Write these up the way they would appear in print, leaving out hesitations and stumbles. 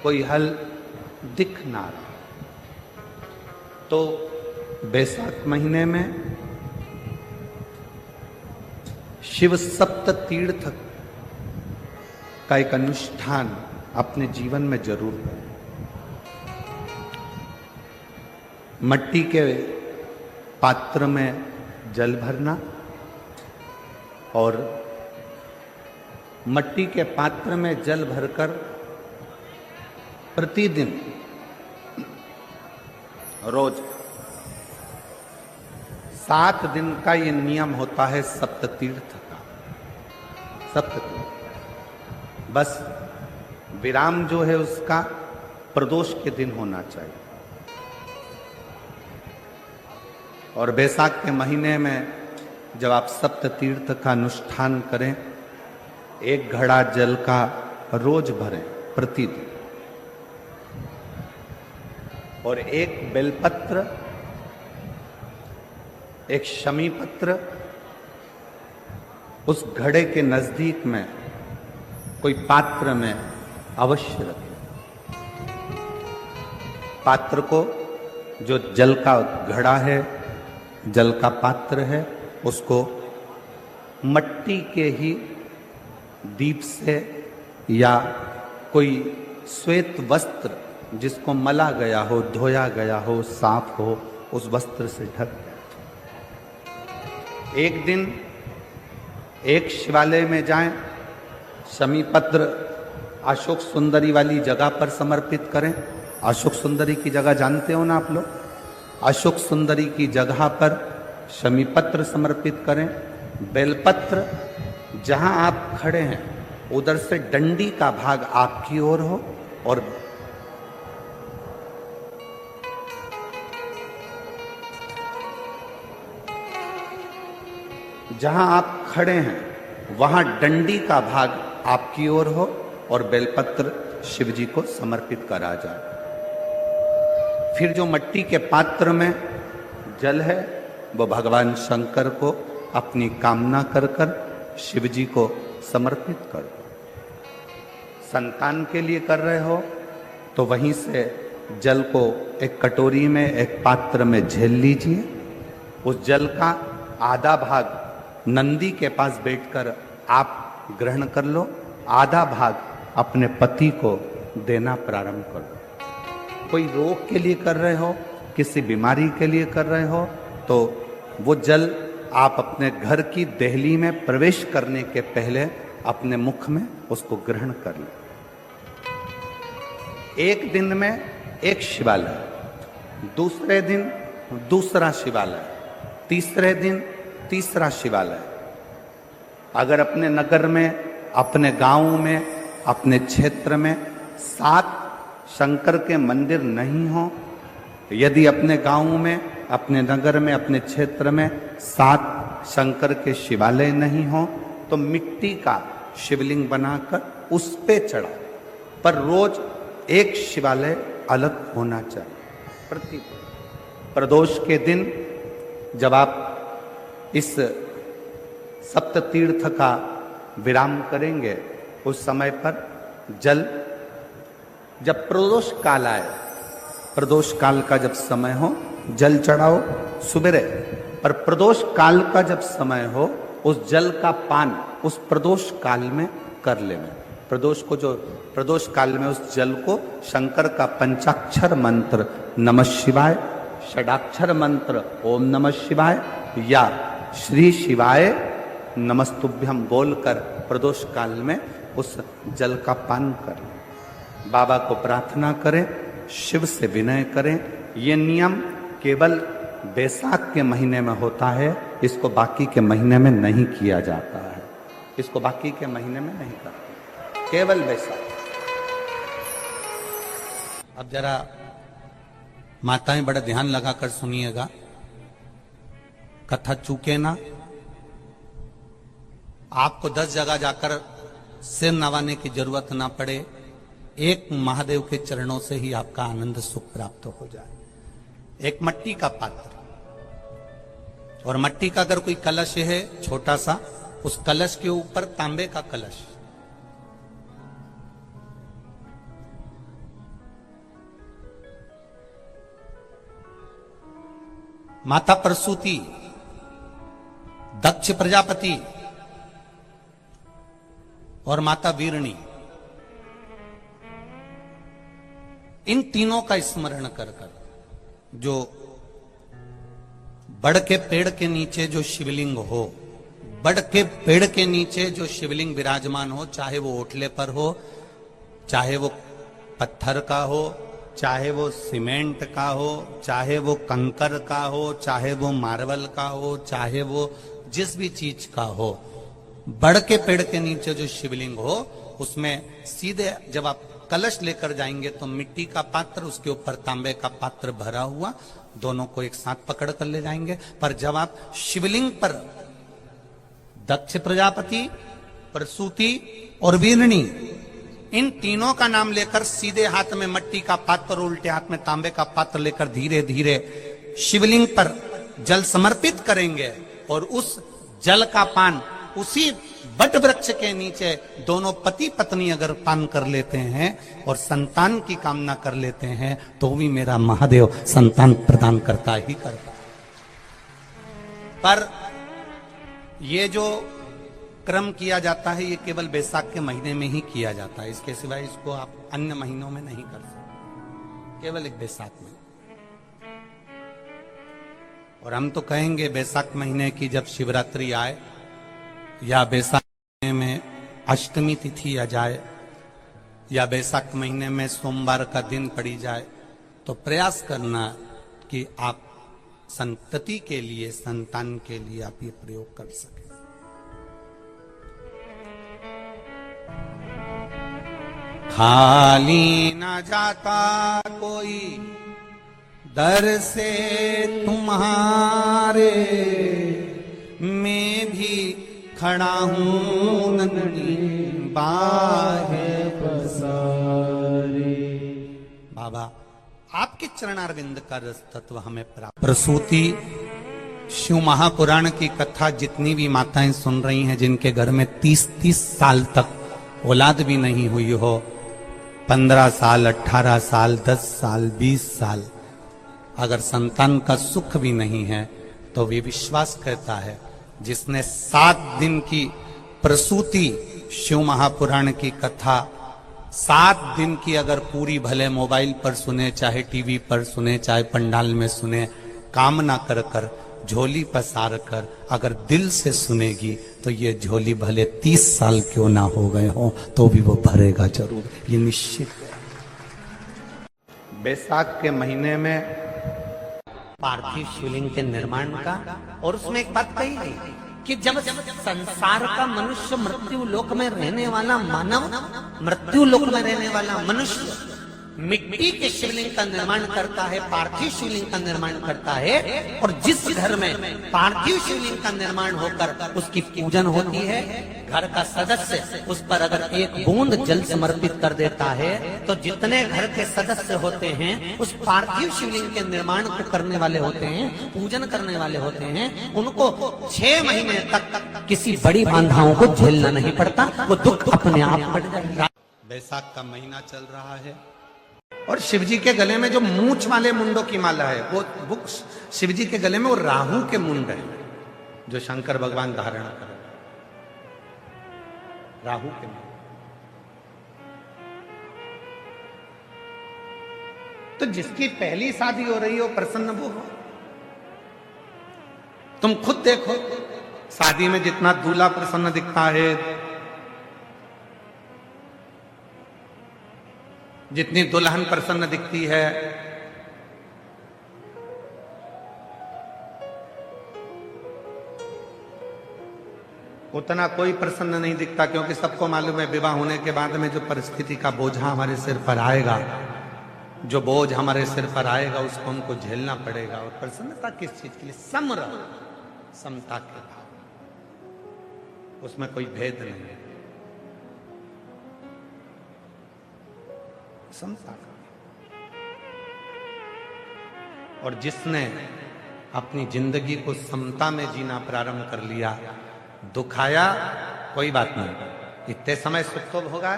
कोई हल दिख ना रहा। तो बैसाख महीने में शिव सप्त तीर्थ का एक अनुष्ठान अपने जीवन में जरूर करें। मट्टी के पात्र में जल भरना और मट्टी के पात्र में जल भरकर प्रतिदिन रोज 7 दिन का ये नियम होता है सप्ततीर्थ का। सप्ततीर्थ बस विराम जो है उसका प्रदोष के दिन होना चाहिए। और बैसाख के महीने में जब आप सप्ततीर्थ का अनुष्ठान करें, 1 घड़ा जल का रोज भरें प्रतिदिन, और 1 बेलपत्र, 1 शमी पत्र उस घड़े के नजदीक में कोई पात्र में अवश्य रखें। पात्र को, जो जल का घड़ा है, जल का पात्र है, उसको मट्टी के ही दीप से या कोई श्वेत वस्त्र जिसको मला गया हो, धोया गया हो, साफ हो, उस वस्त्र से ढक दें। एक दिन एक शिवालय में जाएं, शमी पत्र अशोक सुंदरी वाली जगह पर समर्पित करें। अशोक सुंदरी की जगह जानते हो ना आप लोग? अशोक सुंदरी की जगह पर शमी पत्र समर्पित करें। बेलपत्र जहां आप खड़े हैं उधर से डंडी का भाग आपकी ओर हो और जहां आप खड़े हैं वहां डंडी का भाग आपकी ओर हो और बेलपत्र शिव जी को समर्पित करा जाए। फिर जो मट्टी के पात्र में जल है वो भगवान शंकर को अपनी कामना कर कर शिव जी को समर्पित कर दो। संतान के लिए कर रहे हो तो वहीं से जल को एक कटोरी में, एक पात्र में झेल लीजिए। उस जल का आधा भाग नंदी के पास बैठकर आप ग्रहण कर लो, आधा भाग अपने पति को देना प्रारंभ कर दो। कोई रोग के लिए कर रहे हो, किसी बीमारी के लिए कर रहे हो, तो वो जल आप अपने घर की देहली में प्रवेश करने के पहले अपने मुख में उसको ग्रहण कर लो। एक दिन में एक शिवालय, दूसरे दिन दूसरा शिवालय, तीसरे दिन तीसरा शिवालय। अगर अपने नगर में, अपने गांव में, अपने क्षेत्र में 7 शंकर के मंदिर नहीं हो, यदि अपने गांव में, अपने नगर में, अपने क्षेत्र में 7 शंकर के शिवालय नहीं हो, तो मिट्टी का शिवलिंग बनाकर उस पे चढ़ा, पर रोज एक शिवालय अलग होना चाहिए। प्रति प्रदोष के दिन जब आप इस सप्ततीर्थ का विराम करेंगे, उस समय पर जल, जब प्रदोष काल आए, प्रदोष काल का जब समय हो जल चढ़ाओ सुबेरे, पर प्रदोष काल का जब समय हो उस जल का पान उस प्रदोष काल में कर लेना। प्रदोष को, जो प्रदोष काल में उस जल को शंकर का पंचाक्षर मंत्र नमः शिवाय, षडाक्षर मंत्र ओम नमः शिवाय या श्री शिवाय नमस्तुभ्यम बोलकर प्रदोष काल में उस जल का पान करें। बाबा को प्रार्थना करें, शिव से विनय करें। ये नियम केवल बैसाख के महीने में होता है, इसको बाकी के महीने में नहीं किया जाता है। इसको बाकी के महीने में नहीं करते, केवल बैसाख। अब जरा माताएं बड़ा ध्यान लगाकर सुनिएगा, कथा चूके ना। आपको 10 जगह जाकर सिर नवाने की जरूरत ना पड़े, एक महादेव के चरणों से ही आपका आनंद सुख प्राप्त हो जाए। एक मट्टी का पात्र, और मट्टी का अगर कोई कलश है छोटा सा, उस कलश के ऊपर तांबे का कलश, माता प्रसूति, दक्ष प्रजापति और माता वीरणी, इन तीनों का स्मरण कर कर जो बड़ के पेड़ के नीचे जो शिवलिंग हो, बड़ के पेड़ के नीचे जो शिवलिंग विराजमान हो, चाहे वो ओटले पर हो, चाहे वो पत्थर का हो, चाहे वो सीमेंट का हो, चाहे वो कंकर का हो, चाहे वो मार्बल का हो, चाहे वो जिस भी चीज का हो, बड़ के पेड़ के नीचे जो शिवलिंग हो उसमें सीधे जब आप कलश लेकर जाएंगे तो मिट्टी का पात्र, उसके ऊपर तांबे का पात्र भरा हुआ, दोनों को एक साथ पकड़ कर ले जाएंगे। पर जब आप शिवलिंग पर दक्ष प्रजापति, प्रसूति और वीरणी, इन तीनों का नाम लेकर सीधे हाथ में मिट्टी का पात्र और उल्टे हाथ में तांबे का पात्र लेकर धीरे धीरे शिवलिंग पर जल समर्पित करेंगे और उस जल का पान उसी बट वृक्ष के नीचे दोनों पति पत्नी अगर पान कर लेते हैं और संतान की कामना कर लेते हैं तो भी मेरा महादेव संतान प्रदान करता ही करता। पर ये जो क्रम किया जाता है ये केवल बैसाख के महीने में ही किया जाता है, इसके सिवाय इसको आप अन्य महीनों में नहीं कर सकते, केवल एक बैसाख में। और हम तो कहेंगे बैसाख महीने की जब शिवरात्रि आए या बैसाख महीने में अष्टमी तिथि आ जाए या बैसाख महीने में सोमवार का दिन पड़ी जाए तो प्रयास करना कि आप संतति के लिए, संतान के लिए आप ये प्रयोग कर सकें। खाली न जाता कोई दर से तुम्हारे, मैं भी खड़ा हूं नंदी बाहे पसारे। बाबा आपके चरणारविंद का रस तत्व हमें प्राप्त। प्रसूति शिव महापुराण की कथा जितनी भी माताएं सुन रही हैं जिनके घर में 30-30 साल तक औलाद भी नहीं हुई हो, 15 साल, 18 साल, 10 साल, 20 साल अगर संतान का सुख भी नहीं है तो वे विश्वास करता है जिसने 7 दिन की प्रसूति शिव महापुराण की कथा 7 दिन की अगर पूरी भले मोबाइल पर सुने, चाहे टीवी पर सुने, चाहे पंडाल में सुने, कामना कर कर झोली पसार कर अगर दिल से सुनेगी तो ये झोली भले 30 साल क्यों ना हो गए हो तो भी वो भरेगा जरूर, ये निश्चित है। बैसाख के महीने में पार्थिव शिवलिंग के निर्माण का, और उसमें एक बात कही गई कि जब संसार का मनुष्य मृत्यु लोक में रहने वाला मानव, मृत्यु लोक में रहने वाला मनुष्य मिट्टी के शिवलिंग का निर्माण करता है, पार्थिव शिवलिंग का निर्माण करता है, और जिस घर में पार्थिव शिवलिंग का निर्माण होकर उसकी पूजन होती है, घर का सदस्य उस पर अगर एक बूंद जल समर्पित कर देता है तो जितने घर के सदस्य होते हैं उस पार्थिव शिवलिंग के निर्माण को करने वाले होते हैं, पूजन करने वाले होते हैं, उनको 6 महीने तक किसी बड़ी बाधाओं को झेलना नहीं पड़ता, वो दुख अपने आप कट जाएगा। बैसाख का महीना चल रहा है और शिवजी के गले में जो मूंछ वाले मुंडों की माला है वो शिवजी के गले में वो राहु के मुंड है जो शंकर भगवान धारण कर राहु के मुंड। तो जिसकी पहली शादी हो रही हो प्रसन्न वो हो। तुम खुद देखो शादी में जितना दूल्हा प्रसन्न दिखता है, जितनी दुल्हन प्रसन्न दिखती है, उतना कोई प्रसन्न नहीं दिखता, क्योंकि सबको मालूम है विवाह होने के बाद में जो परिस्थिति का बोझा हमारे सिर पर आएगा, जो बोझ हमारे सिर पर आएगा उसको हमको झेलना पड़ेगा। और प्रसन्नता किस चीज के लिए? समता के भाव, उसमें कोई भेद नहीं है, समता का। और जिसने अपनी जिंदगी को समता में जीना प्रारंभ कर लिया, दुख आया कोई बात नहीं, इतने समय सुख तो होगा,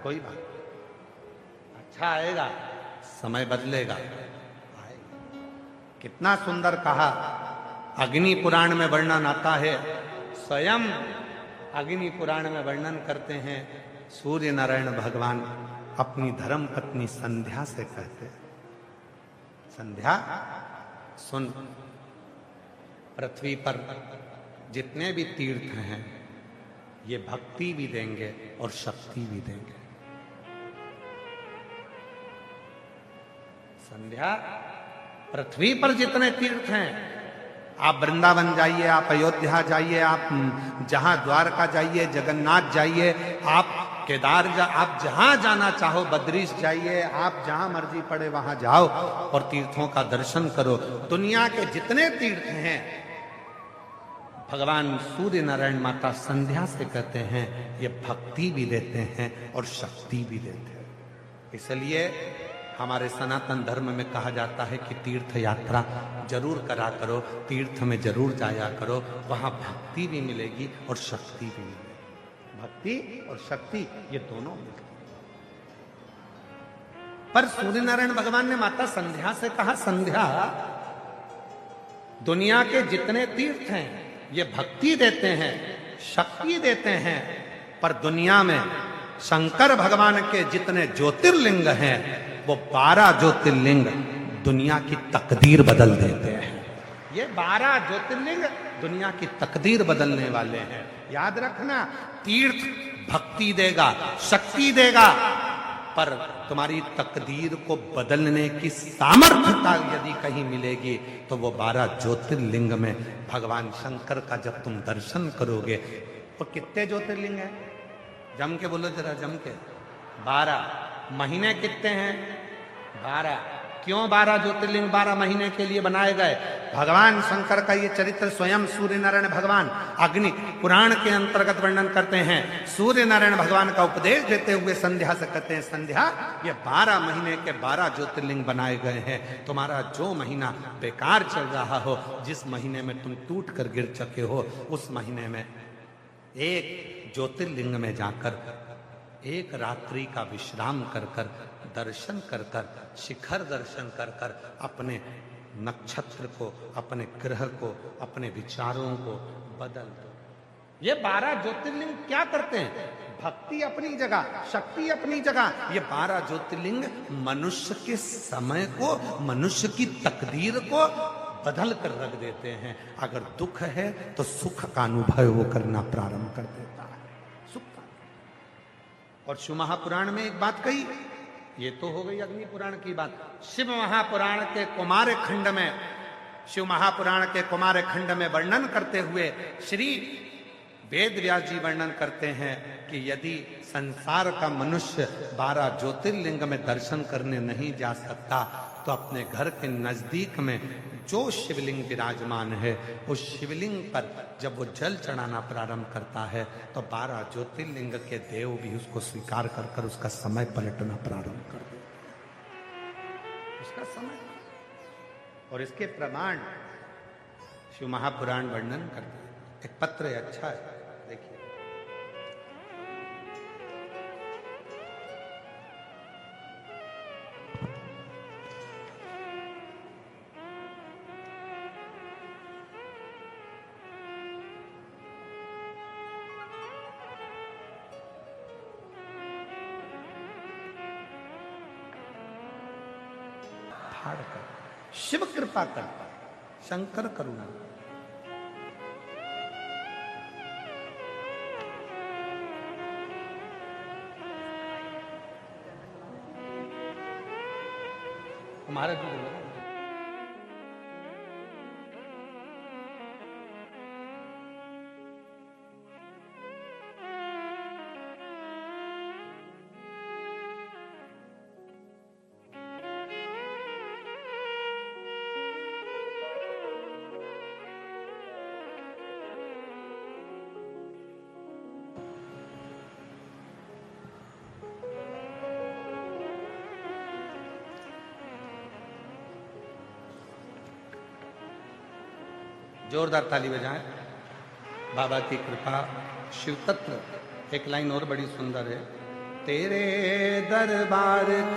कोई बात नहीं, अच्छा आएगा, समय बदलेगा, आएगा। कितना सुंदर कहा। अग्नि पुराण में वर्णन आता है, स्वयं अग्नि पुराण में वर्णन करते हैं, सूर्य नारायण भगवान अपनी धर्म पत्नी संध्या से कहते हैं, संध्या सुन, पृथ्वी पर जितने भी तीर्थ हैं ये भक्ति भी देंगे और शक्ति भी देंगे। संध्या, पृथ्वी पर जितने तीर्थ हैं, आप वृंदावन जाइए, आप अयोध्या जाइए, आप जहां द्वारका जाइए, जगन्नाथ जाइए, आप आप जहां जाना चाहो, बद्रीश जाइए, आप जहां मर्जी पड़े वहां जाओ और तीर्थों का दर्शन करो। दुनिया के जितने तीर्थ हैं, भगवान सूर्य नारायण माता संध्या से कहते हैं ये भक्ति भी देते हैं और शक्ति भी देते हैं। इसलिए हमारे सनातन धर्म में कहा जाता है कि तीर्थ यात्रा जरूर करा करो, तीर्थ में जरूर जाया करो, वहां भक्ति भी मिलेगी और शक्ति भी मिलेगी। भक्ति और शक्ति ये दोनों मिलती। पर सूर्य नारायण भगवान ने माता संध्या से कहा, संध्या, दुनिया के जितने तीर्थ हैं ये भक्ति देते हैं, शक्ति देते हैं, पर दुनिया में शंकर भगवान के जितने ज्योतिर्लिंग हैं वो 12 ज्योतिर्लिंग दुनिया की तकदीर बदल देते हैं। ये 12 ज्योतिर्लिंग दुनिया की तकदीर बदलने वाले हैं। याद रखना, तीर्थ भक्ति देगा, शक्ति देगा, पर तुम्हारी तकदीर को बदलने की सामर्थ्यता यदि कहीं मिलेगी तो वो 12 ज्योतिर्लिंग में भगवान शंकर का जब तुम दर्शन करोगे। तो कितने ज्योतिर्लिंग हैं? जम के बोलो जरा, जम के। 12। महीने कितने हैं? 12। क्यों 12 ज्योतिर्लिंग 12 महीने के लिए बनाए गए? भगवान शंकर का ये चरित्र स्वयं सूर्य नारायण भगवान अग्नि पुराण के अंतर्गत वर्णन करते हैं। सूर्य नारायण भगवान का उपदेश देते हुए संध्या से कहते हैं, संध्या, ये 12 महीने के 12 ज्योतिर्लिंग बनाए गए हैं। तुम्हारा जो महीना बेकार चल रहा हो, जिस महीने में तुम टूट कर गिर चुके हो, उस महीने में एक ज्योतिर्लिंग में जाकर एक रात्रि का विश्राम कर कर, दर्शन कर कर, शिखर दर्शन कर कर अपने नक्षत्र को, अपने ग्रह को, अपने विचारों को बदल दो। ये 12 ज्योतिर्लिंग क्या करते हैं? भक्ति अपनी जगह, शक्ति अपनी जगह। ये 12 ज्योतिर्लिंग मनुष्य के समय को, मनुष्य की तकदीर को बदल कर रख देते हैं। अगर दुख है तो सुख का अनुभव वो करना प्रारंभ कर देता है, सुख का। और शिव महापुराण में एक बात कही, ये तो हो गई अग्नि पुराण की बात। शिव महापुराण के कुमार खंड में, शिव महापुराण के कुमार खंड में वर्णन करते हुए श्री वेद व्यास जी वर्णन करते हैं कि यदि संसार का मनुष्य 12 ज्योतिर्लिंग में दर्शन करने नहीं जा सकता तो अपने घर के नजदीक में जो शिवलिंग विराजमान है, उस शिवलिंग पर जब वो जल चढ़ाना प्रारंभ करता है तो 12 ज्योतिर्लिंग के देव भी उसको स्वीकार कर कर उसका समय पलटना प्रारंभ कर देते हैं, उसका समय। और इसके प्रमाण शिव महापुराण वर्णन करते हैं। एक पत्र है, अच्छा है, देखिए। शिव कृपा करता, शंकर करुणा। हमारे जो जोरदार ताली बजाएं। बाबा की कृपा, शिव तत्व। एक लाइन और बड़ी सुंदर है, तेरे दरबार की